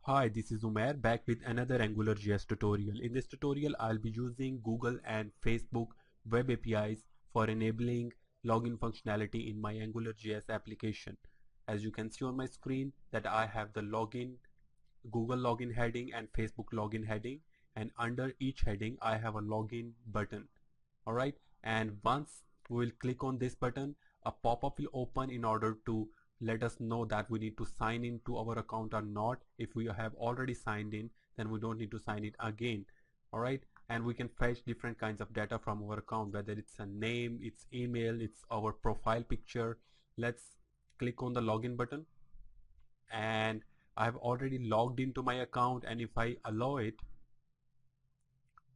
Hi, this is Umair back with another AngularJS tutorial. In this tutorial, I'll be using Google and Facebook web APIs for enabling login functionality in my AngularJS application. As you can see on my screen that I have the Google login heading and Facebook login heading, and under each heading I have a login button. Alright, and once we will click on this button, a pop-up will open in order to let us know that we need to sign in to our account or not. If we have already signed in, then we don't need to sign it again. Alright, and we can fetch different kinds of data from our account, whether it's a name, it's email, it's our profile picture. Let's click on the login button, and I've already logged into my account, and if I allow it,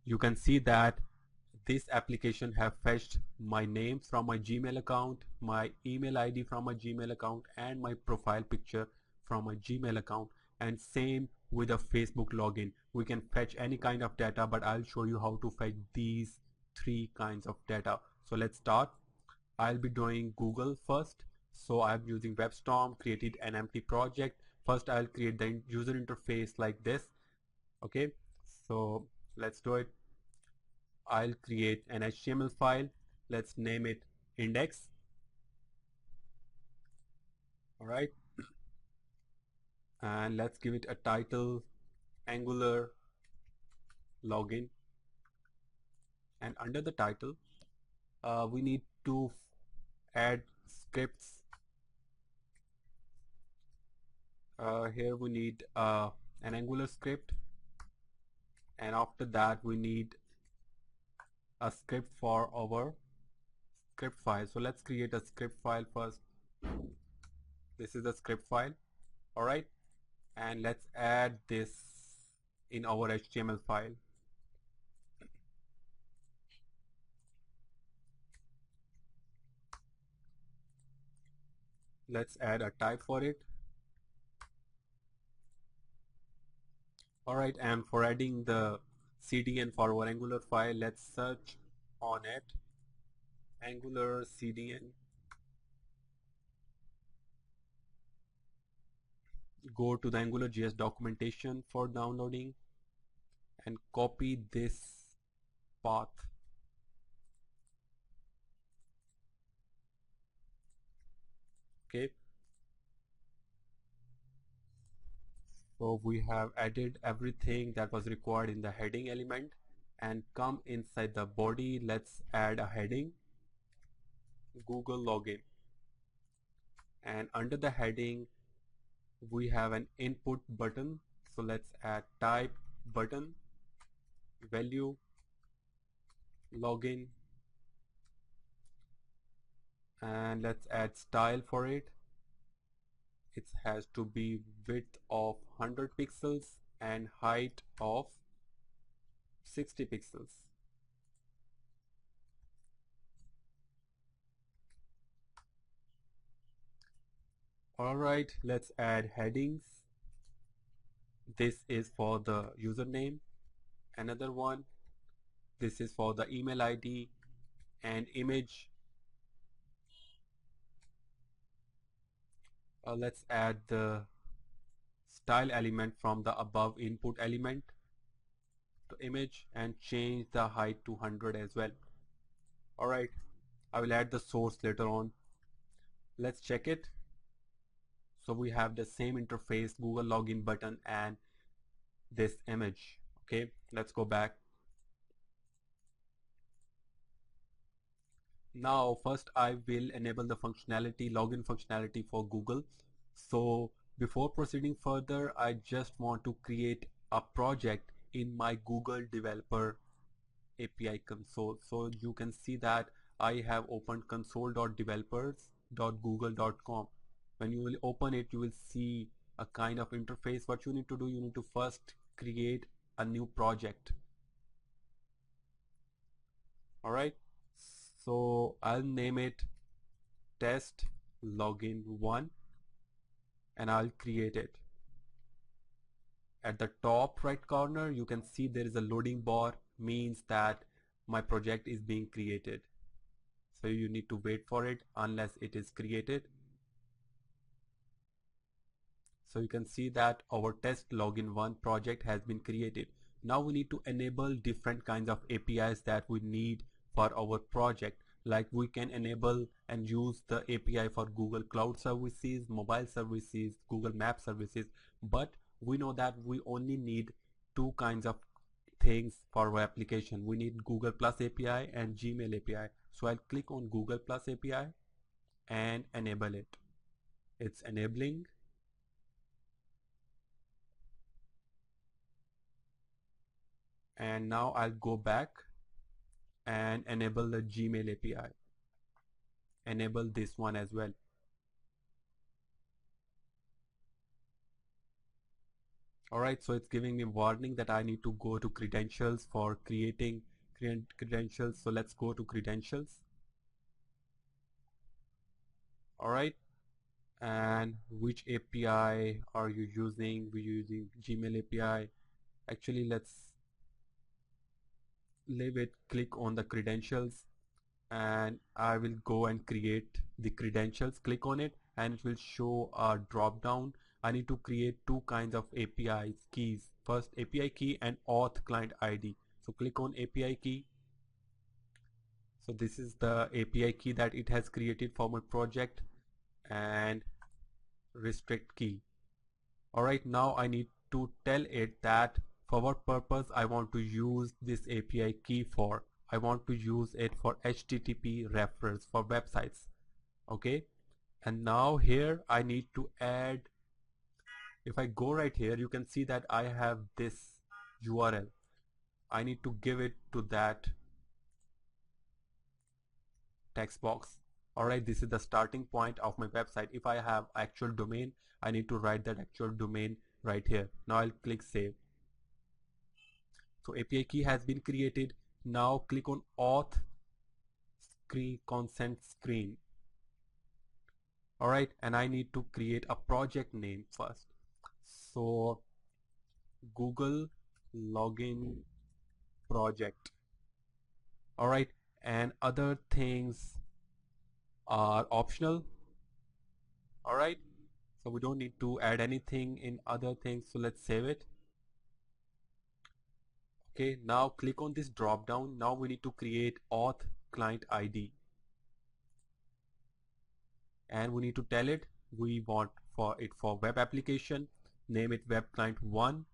you can see that this application have fetched my name from my Gmail account, my email ID from my Gmail account, and my profile picture from my Gmail account. And same with a Facebook login. We can fetch any kind of data, but I'll show you how to fetch these three kinds of data. So let's start. I'll be doing Google first. So I'm using WebStorm, created an empty project. First I'll create the user interface like this. Okay, so let's do it. I'll create an HTML file. Let's name it index. All right, and let's give it a title, Angular login. And under the title, we need to add scripts. Here we need an Angular script, and after that we need a script for our script file. So let's create a script file first. This is the script file. All right, and let's add this in our HTML file. Let's add a type for it. All right, and for adding the CDN for our Angular file, let's search on it, Angular CDN. Go to the AngularJS documentation for downloading and copy this path. Okay, so we have added everything that was required in the heading element, and come inside the body. Let's add a heading, Google login, and under the heading we have an input button. So let's add type button, value login, and let's add style for it. It has to be width of 100 pixels and height of 60 pixels. Alright, let's add headings. This is for the username. Another one, this is for the email ID, and image. Let's add the style element from the above input element to image, and change the height to 100 as well. Alright, I will add the source later on. Let's check it. So we have the same interface, Google login button and this image. Okay, let's go back. Now first I will enable the functionality, login functionality for Google. So before proceeding further, I just want to create a project in my Google developer API console. So you can see that I have opened console.developers.google.com. When you will open it, you will see a kind of interface. What you need to do, you need to first create a new project. All right, so I'll name it test login 1, and I'll create it. At the top right corner you can see there is a loading bar, means that my project is being created. So you need to wait for it unless it is created. So you can see that our test login 1 project has been created. Now we need to enable different kinds of APIs that we need for our project. Like we can enable and use the API for Google Cloud Services, mobile services, Google Map services, but we know that we only need two kinds of things for our application. We need Google Plus API and Gmail API. So I'll click on Google Plus API and enable it. It's enabling. And now I'll go back and enable the Gmail API. Enable this one as well. Alright, so it's giving me warning that I need to go to credentials for creating credentials. So let's go to credentials. Alright, and which API are you using? We're using Gmail API. Actually, let's leave it. Click on the credentials and I will go and create the credentials. Click on it and it will show a drop down. I need to create two kinds of API keys. First API key and auth client ID. So click on API key. So this is the API key that it has created for my project, and restrict key. Alright, now I need to tell it that for what purpose I want to use this API key for. I want to use it for HTTP reference for websites. Okay, and now here I need to add, if I go right here, you can see that I have this URL. I need to give it to that text box. Alright, this is the starting point of my website. If I have actual domain, I need to write that actual domain right here. Now I'll click save. So API key has been created. Now click on auth screen consent screen. Alright, and I need to create a project name first. So Google login project. Alright, and other things are optional. Alright, so we don't need to add anything in other things, so let's save it. Okay, now click on this drop down. Now we need to create auth client ID, and we need to tell it we want for it for web application. Name it web client 1.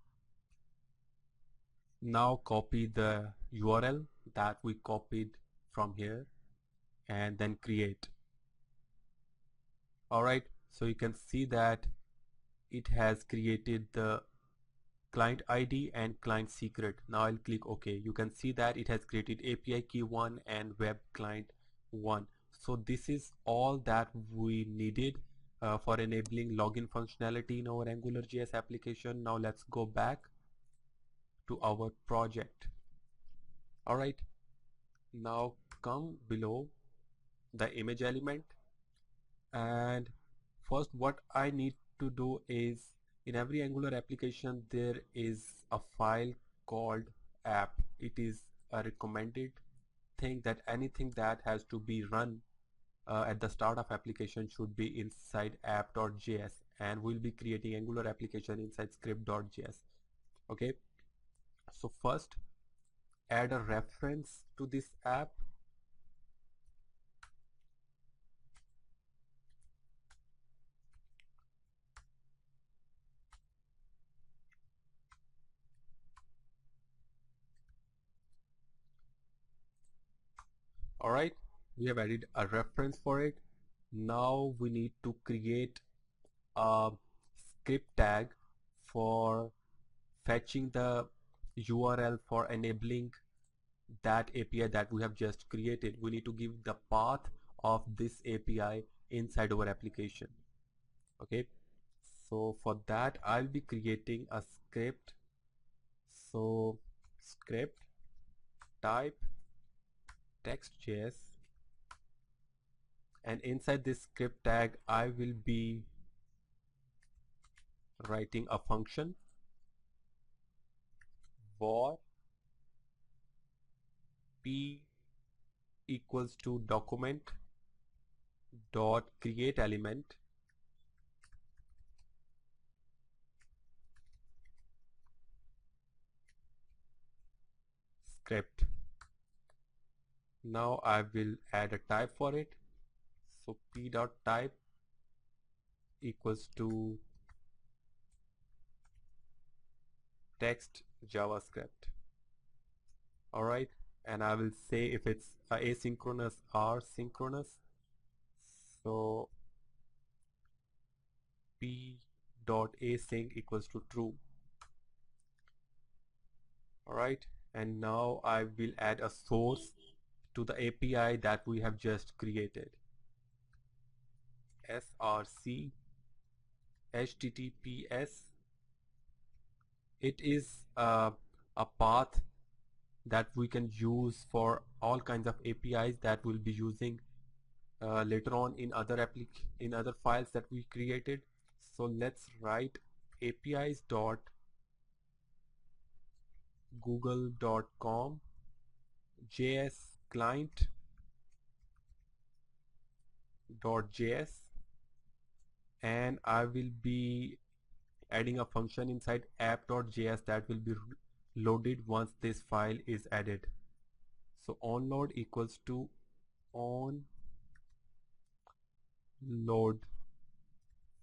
Now copy the URL that we copied from here and then create. Alright, so you can see that it has created the client ID and client secret. Now I'll click OK. You can see that it has created API key 1 and web client 1. So this is all that we needed for enabling login functionality in our AngularJS application. Now let's go back to our project. Alright, now come below the image element, and first what I need to do is, in every Angular application there is a file called app. It is a recommended thing that anything that has to be run at the start of application should be inside app.js, and we'll be creating Angular application inside script.js. Okay, so first add a reference to this app. Alright, we have added a reference for it. Now we need to create a script tag for fetching the URL for enabling that API that we have just created. We need to give the path of this API inside our application. Okay, so for that I'll be creating a script. So script type text.js, and inside this script tag I will be writing a function for p equals to document dot create element script. Now I will add a type for it. So p.type equals to text JavaScript. Alright, and I will say if it's asynchronous or synchronous. So p.async equals to true. Alright, and now I will add a source to the API that we have just created. src https. It is a path that we can use for all kinds of APIs that we'll be using later on in other files that we created. So let's write apis.google.com js client.js, and I will be adding a function inside app.js that will be loaded once this file is added. So onload equals to onload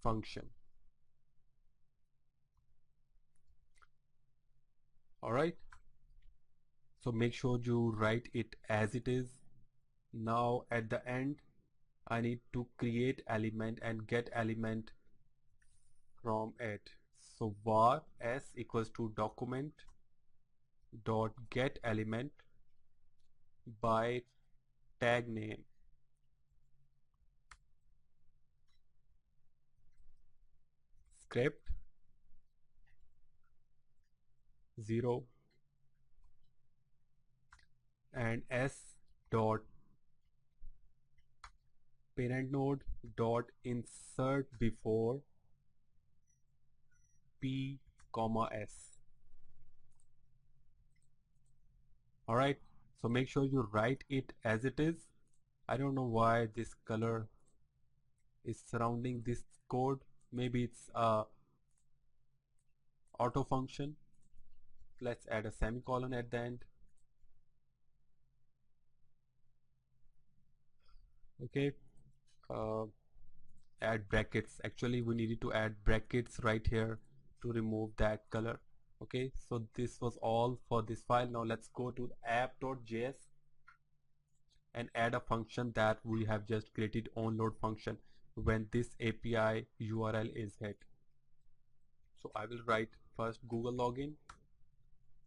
function. Alright, so make sure you write it as it is. Now at the end I need to create element and get element from it. So var s equals to document dot get element by tag name. Script 0 and s dot parent node dot insert before p comma s. Alright, so make sure you write it as it is. I don't know why this color is surrounding this code. Maybe it's a auto function. Let's add a semicolon at the end. Okay, uh, add brackets. Actually we needed to add brackets right here to remove that color. Okay, so this was all for this file. Now let's go to app.js and add a function that we have just created, onload function, when this API URL is hit. So I will write first Google login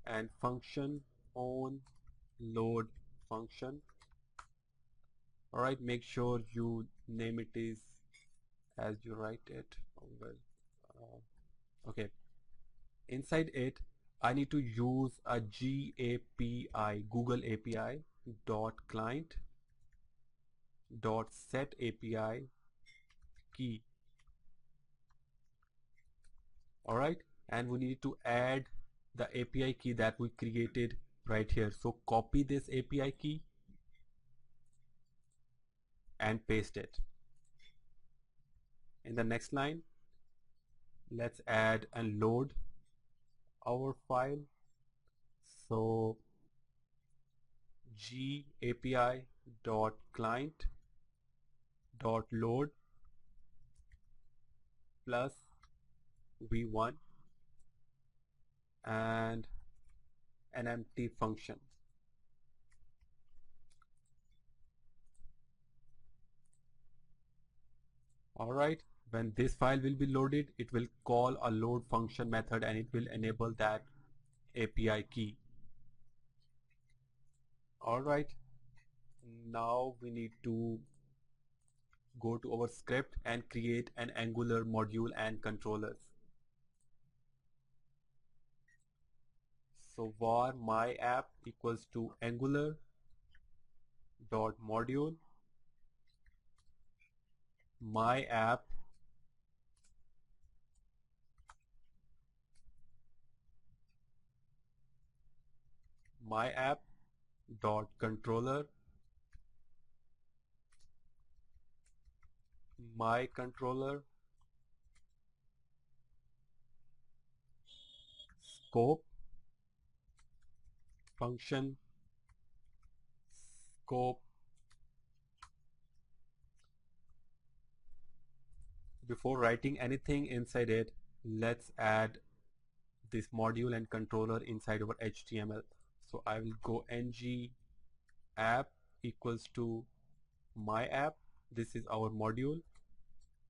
and function onload function. Alright, make sure you name it is as you write it. Oh, well, okay. Inside it, I need to use a GAPI, Google API dot client dot set API key. Alright, and we need to add the API key that we created right here. So copy this API key and paste it. In the next line, let's add and load our file. So GAPI dot client dot load plus v1 and an empty function. Alright, when this file will be loaded, it will call a load function method and it will enable that API key. Alright, now we need to go to our script and create an Angular module and controllers. So var my app equals to Angular dot module my app dot controller my controller scope function scope. Before writing anything inside it, let's add this module and controller inside our HTML. So I will go ng app equals to my app. This is our module,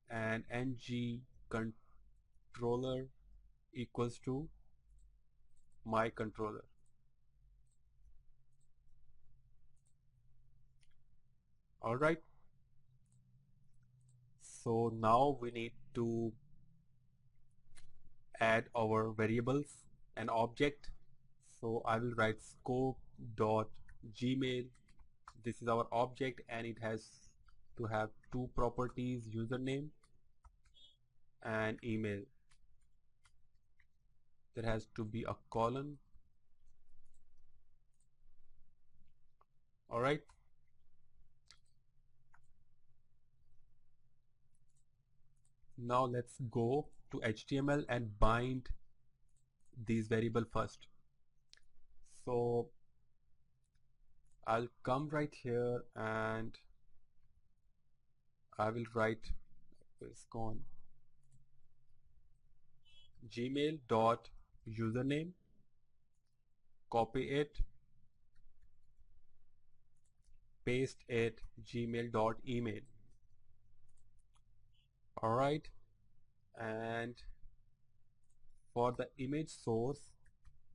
and ng controller equals to my controller. All right. So now we need to add our variables and object. So I will write scope dot gmail. This is our object, and it has to have two properties, username and email. There has to be a colon. All right. Now let's go to HTML and bind these variable first. So I'll come right here and I will write, it's gone, gmail dot username, copy it, paste it, gmail dot email. All right. And for the image source,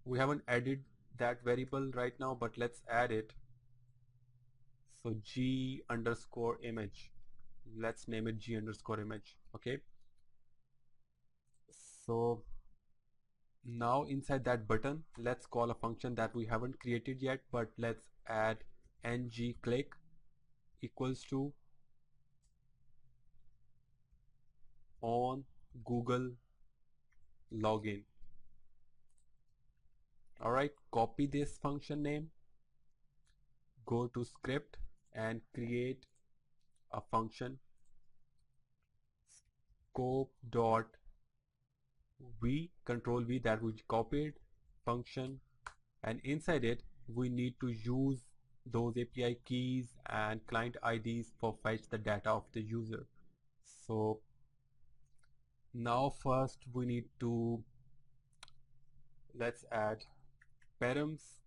we haven't added that variable right now, but let's add it. So g underscore image, let's name it g underscore image. Okay. So now inside that button, let's call a function that we haven't created yet, but let's add ng click equals to on Google login. All right, copy this function name, go to script and create a function scope dot v, control v, that we copied function, and inside it we need to use those API keys and client IDs for fetch the data of the user. So now first we need to, let's add params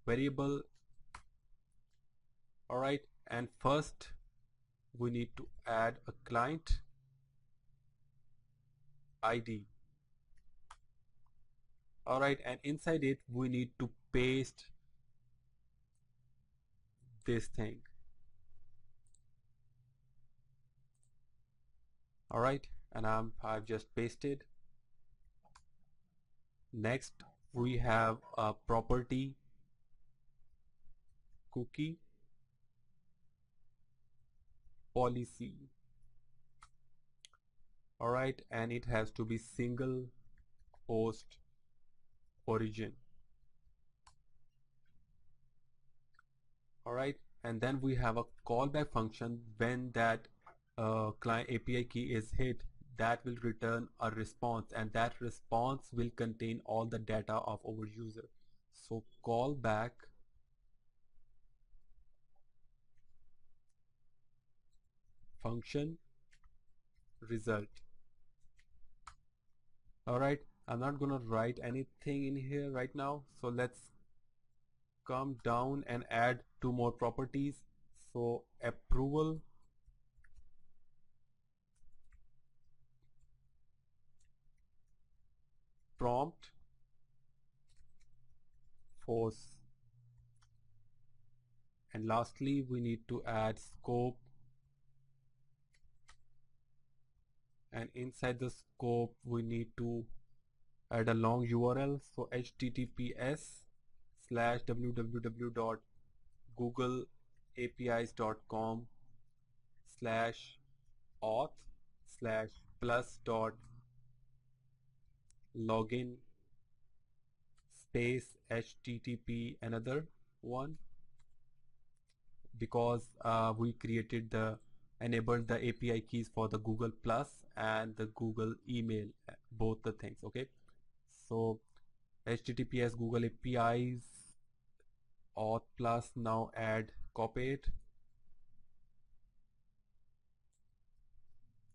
variable. All right, and first we need to add a client ID. All right, and inside it we need to paste this thing. All right, and I've just pasted. Next we have a property cookie policy. All right, and it has to be single host origin. All right, and then we have a callback function. When that client API key is hit, that will return a response, and that response will contain all the data of our user. So callback function result. All right, I'm not gonna write anything in here right now, so let's come down and add two more properties. So approval prompt force, and lastly we need to add scope, and inside the scope we need to add a long URL. So https://www.googleapis.com/auth/plus.login space http another one, because we created the enabled the API keys for the Google Plus and the Google email, both the things. Okay, so https Google APIs auth plus, now add copy it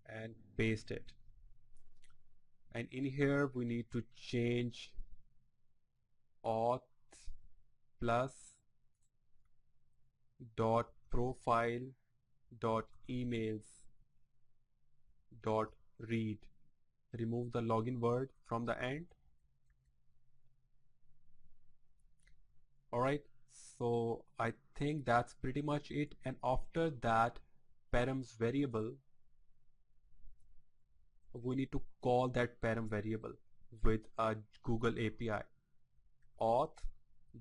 and paste it. And in here we need to change auth plus dot profile dot emails dot read. Remove the login word from the end. Alright, so I think that's pretty much it. And after that params variable, we need to call that param variable with a Google API. Auth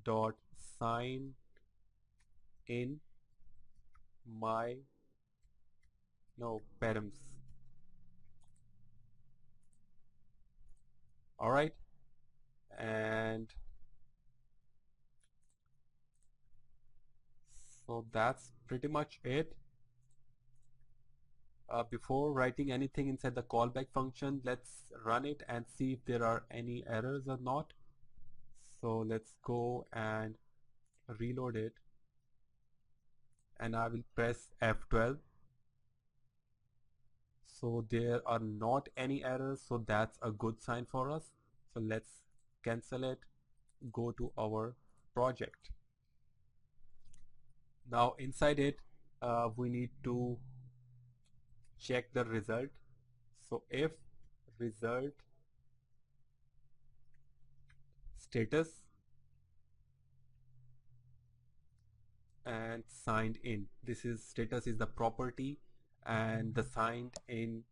dot sign in my params. Alright, and so that's pretty much it. Before writing anything inside the callback function, let's run it and see if there are any errors or not. So let's go and reload it, and I will press F12. So there are not any errors, so that's a good sign for us. So let's cancel it, go to our project. Now inside it, we need to check the result. So if result status and signed in, this is status is the property and the signed in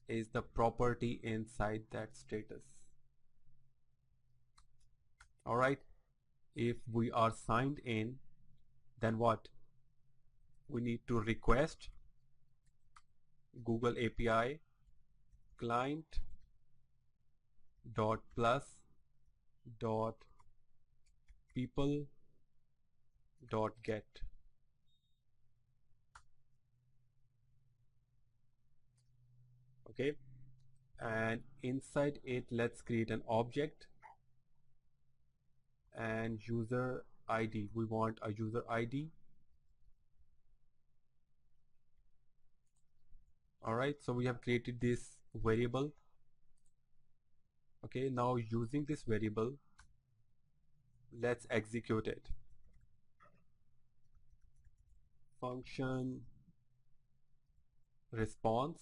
is the property inside that status. Alright, if we are signed in, then what? We need to request Google API client dot plus dot people dot get. Okay, and inside it let's create an object and user ID. We want a user ID. Alright, so we have created this variable. Okay, now using this variable, let's execute it. Function response.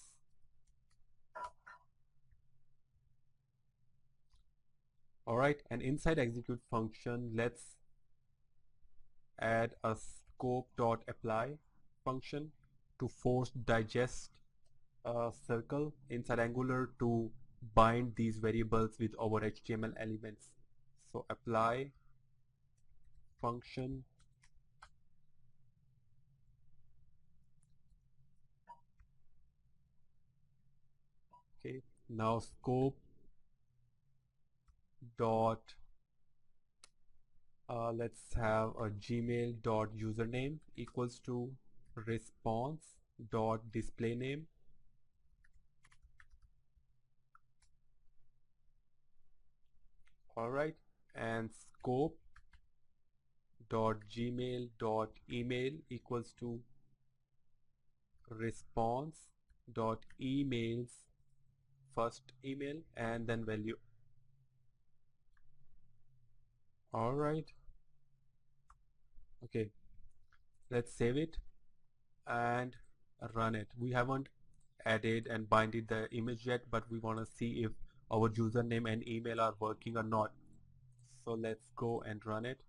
Alright, and inside execute function, let's add a scope.apply function to force digest a circle inside Angular to bind these variables with our HTML elements. So apply function okay, now scope dot let's have a gmail dot username equals to response dot display name. Alright, and scope dot gmail dot email equals to response dot emails first email and then value. Alright, okay, let's save it and run it. We haven't added and binded the image yet, but we want to see if our username and email are working or not. So let's go and run it.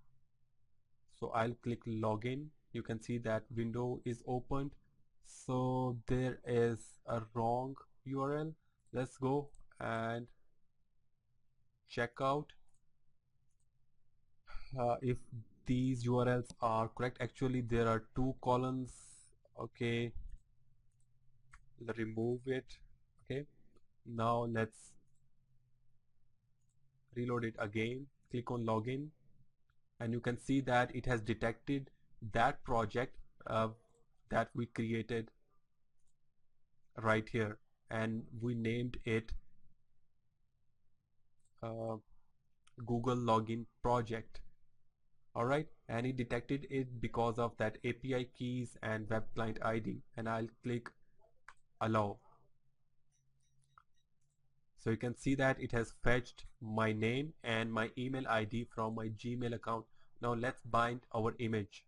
So I'll click login. You can see that window is opened. So there is a wrong URL. Let's go and check out if these URLs are correct. Actually there are two columns. Okay, remove it. Okay, now let's reload it again. Click on login and you can see that it has detected that project that we created right here, and we named it uh, Google login project. Alright, and it detected it because of that API keys and web client ID, and I'll click allow. So you can see that it has fetched my name and my email ID from my Gmail account. Now let's bind our image.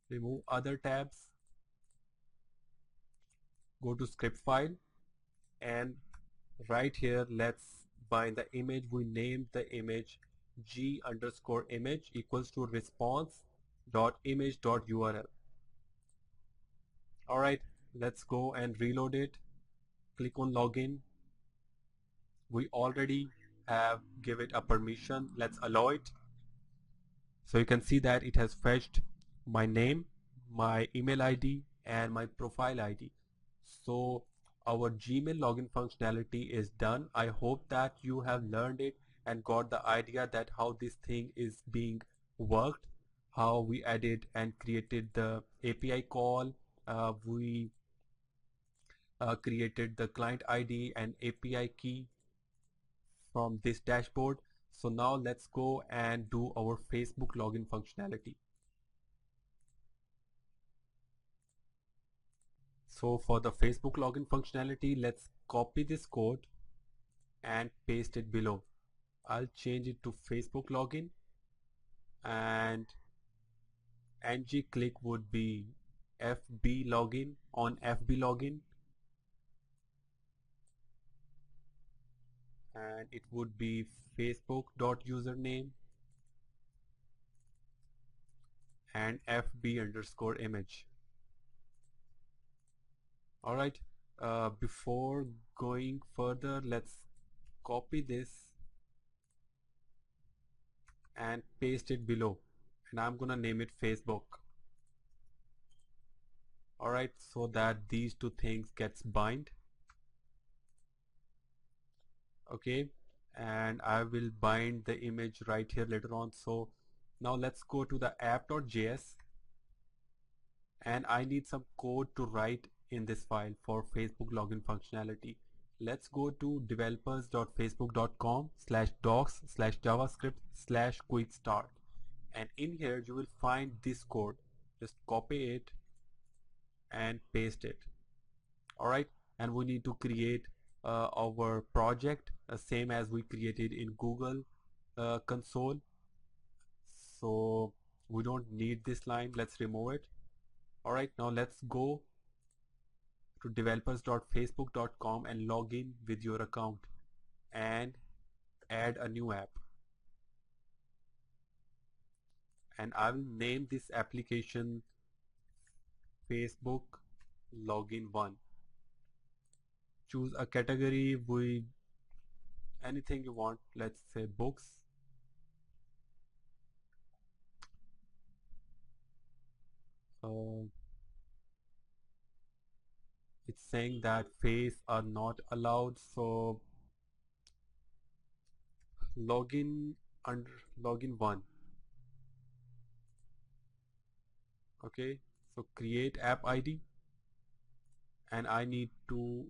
Remove other tabs, go to script file, and right here let's bind the image. We named the image g underscore image equals to response dot image dot URL. Alright, let's go and reload it. Click on login. We already have give it a permission. Let's allow it. So you can see that it has fetched my name, my email ID, and my profile ID. So our Gmail login functionality is done. I hope that you have learned it and got the idea that how this thing is being worked, how we added and created the API call, we created the client ID and API key from this dashboard. So now let's go and do our Facebook login functionality. So for the Facebook login functionality, let's copy this code and paste it below. I'll change it to Facebook login, and ng click would be FB login on FB login, and it would be facebook.username and FB underscore image. Alright, before going further, let's copy this and paste it below, and I'm gonna name it Facebook. Alright, so that these two things gets bind. Okay, and I will bind the image right here later on. So now let's go to the app.js, and I need some code to write in this file for Facebook login functionality. Let's go to developers.facebook.com/docs/javascript/quick start, and in here you will find this code. Just copy it and paste it. Alright, and we need to create our project same as we created in Google console. So we don't need this line, let's remove it. Alright, now let's go to developers.facebook.com and log in with your account and add a new app, and I will name this application Facebook login 1. Choose a category, with anything you want, let's say books. uh, it's saying that face are not allowed, so login under login 1. Okay, so create app ID, and I need to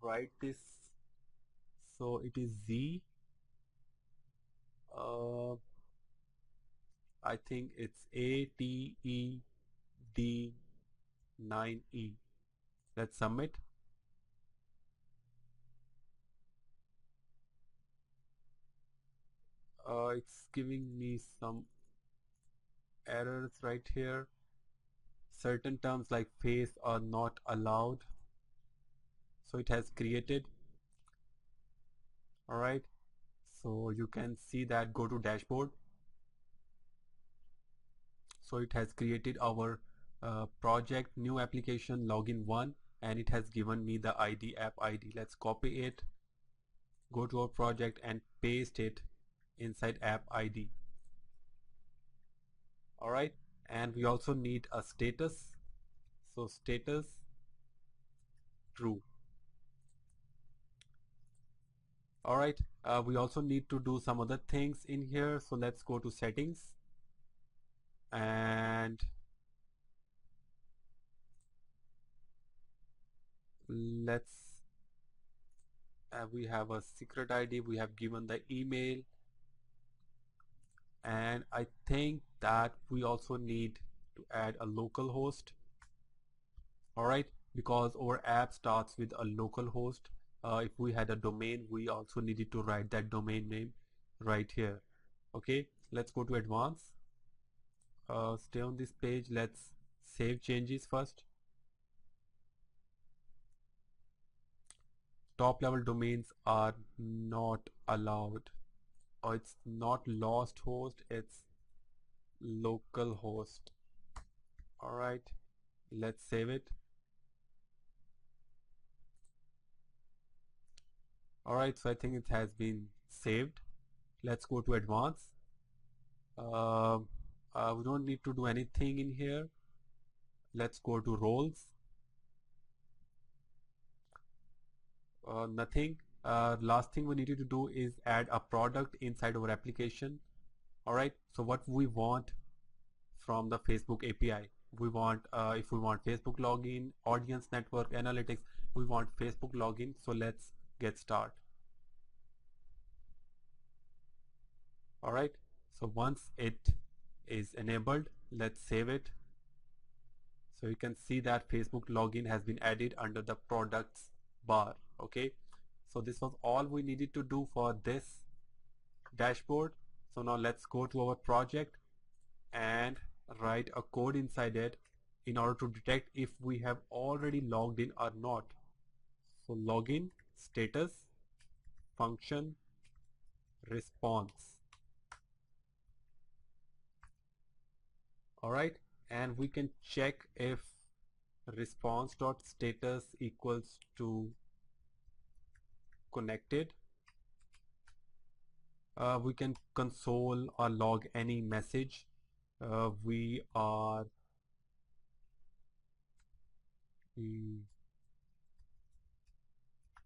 write this. So it is Z, I think it's ATED9E. Let's submit. It's giving me some errors right here. Certain terms like face are not allowed. So it has created. Alright, so you can see that, go to dashboard. So it has created our project new application login 1, and it has given me the ID app ID. Let's copy it, go to our project and paste it inside app ID. Alright, and we also need a status. So status true. Alright, we also need to do some other things in here. So let's go to settings, and let's we have a secret ID, we have given the email, and I think that we also need to add a local host. All right, because our app starts with a local host. If we had a domain, we also needed to write that domain name right here. Okay, let's go to advanced. Stay on this page. Let's save changes first. Top level domains are not allowed. Oh, it's not lost host, it's local host. All right, let's save it. All right, so I think it has been saved. Let's go to advanced. Uh, we don't need to do anything in here. Let's go to roles. Nothing. Last thing we needed to do is add a product inside our application. All right, so what we want from the Facebook API, we want if we want Facebook login, audience network, analytics, we want Facebook login. So let's get started. All right, so once it is enabled, let's save it. So you can see that Facebook login has been added under the products bar. Okay, so this was all we needed to do for this dashboard. So now let's go to our project and write a code inside it in order to detect if we have already logged in or not. So login status function response. All right, and we can check if response.status equals to connected. We can console or log any message. We are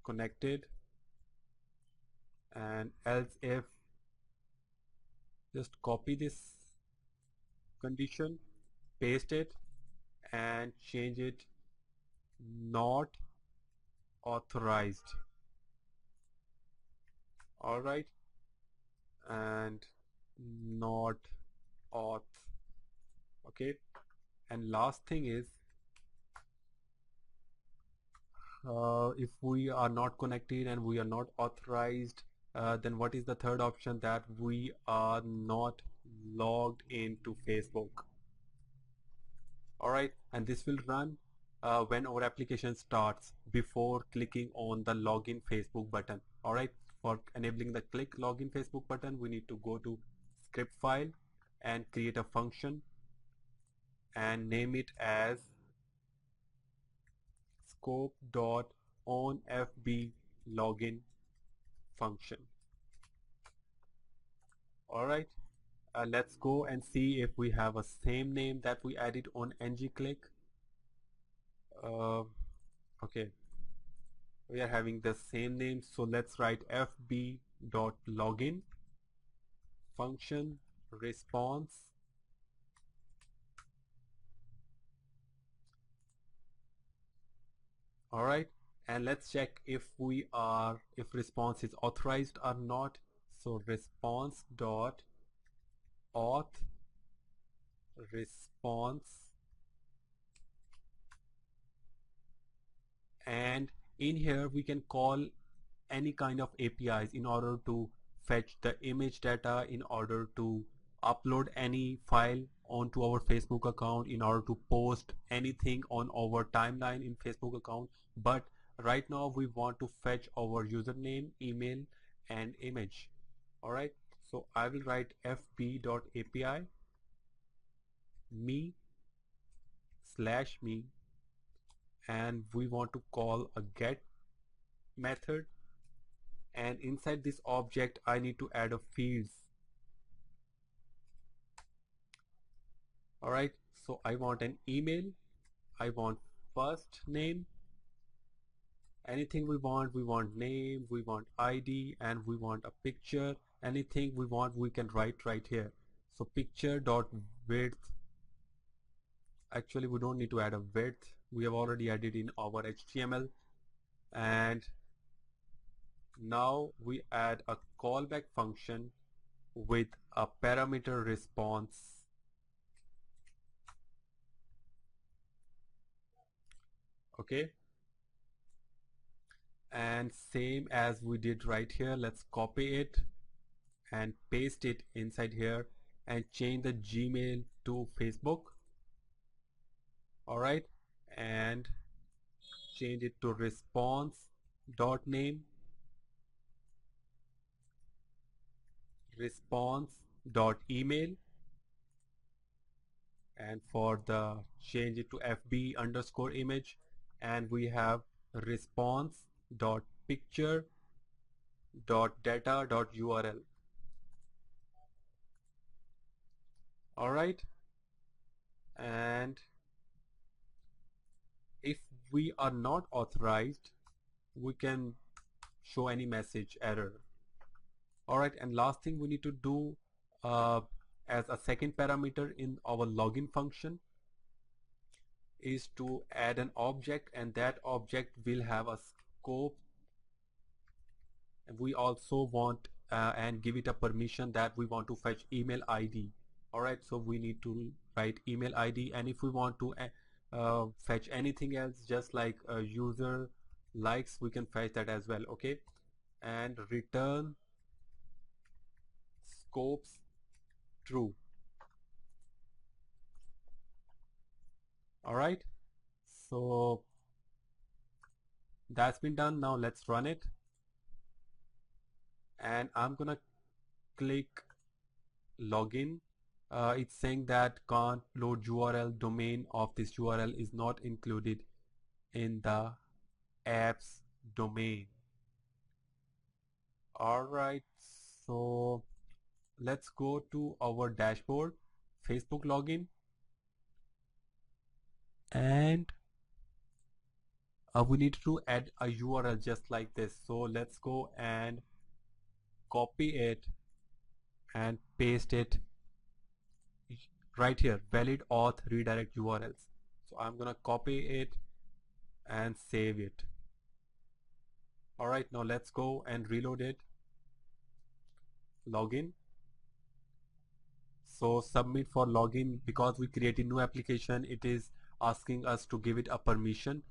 connected, and else if just copy this condition, paste it, and change it not authorized. All right, and not auth. Okay, and last thing is if we are not connected and we are not authorized, then what is the third option? That we are not logged into Facebook. All right, and this will run when our application starts before clicking on the login Facebook button. All right, for enabling the click login Facebook button, we need to go to script file and create a function and name it as scope.onFB login function. All right, let's go and see if we have a same name that we added on ngClick. Uh, okay, we are having the same name, so let's write fb.login function response. All right, and let's check if response is authorized or not. So response dot auth response, and in here we can call any kind of APIs in order to fetch the image data, in order to upload any file onto our Facebook account, in order to post anything on our timeline in Facebook account. But right now we want to fetch our username, email, and image. All right, so I will write fb.api me/me, and we want to call a get method, and inside this object I need to add a fields. All right, so I want an email, I want first name, anything we want name, we want ID, and we want a picture. Anything we want we can write right here. So picture dot width, actually we don't need to add a width, we have already added in our HTML. And now we add a callback function with a parameter response. Okay, and same as we did right here, let's copy it and paste it inside here and change the Gmail to Facebook. All right, and change it to response dot name, response dot email, and for the change it to FB underscore image, and we have response dot picture dot data dot URL. All right, and if we are not authorized, we can show any message error. All right, and last thing we need to do uh, as a second parameter in our login function is to add an object, and that object will have a scope, and we also want and give it a permission that we want to fetch email ID. All right, so we need to write email ID, and if we want to fetch anything else just like user likes, we can fetch that as well. Okay, and return scopes true. All right, so that's been done. Now let's run it, and I'm gonna click login. It's saying that can't load URL, domain of this URL is not included in the app's domain. All right, so let's go to our dashboard, Facebook login, and we need to add a URL just like this. So let's go and copy it and paste it right here, valid auth redirect URLs. So I'm gonna copy it and save it. All right, now let's go and reload it. Login. So submit for login, because we create a new application, it is asking us to give it a permission.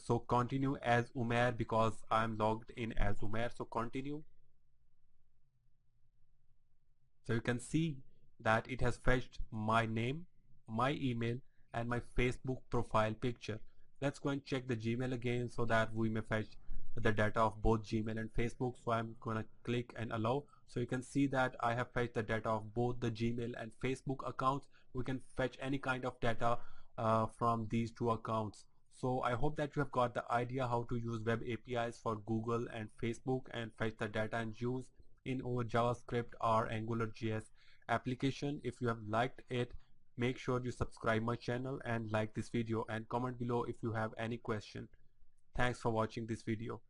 So continue as Umair, because I'm logged in as Umair. So continue. So you can see that it has fetched my name, my email, and my Facebook profile picture. Let's go and check the Gmail again so that we may fetch the data of both Gmail and Facebook. So I'm gonna click and allow. So you can see that I have fetched the data of both the Gmail and Facebook accounts. We can fetch any kind of data from these two accounts. So I hope that you have got the idea how to use web APIs for Google and Facebook and fetch the data and use in our JavaScript or AngularJS application. If you have liked it, make sure you subscribe my channel and like this video, and comment below if you have any question. Thanks for watching this video.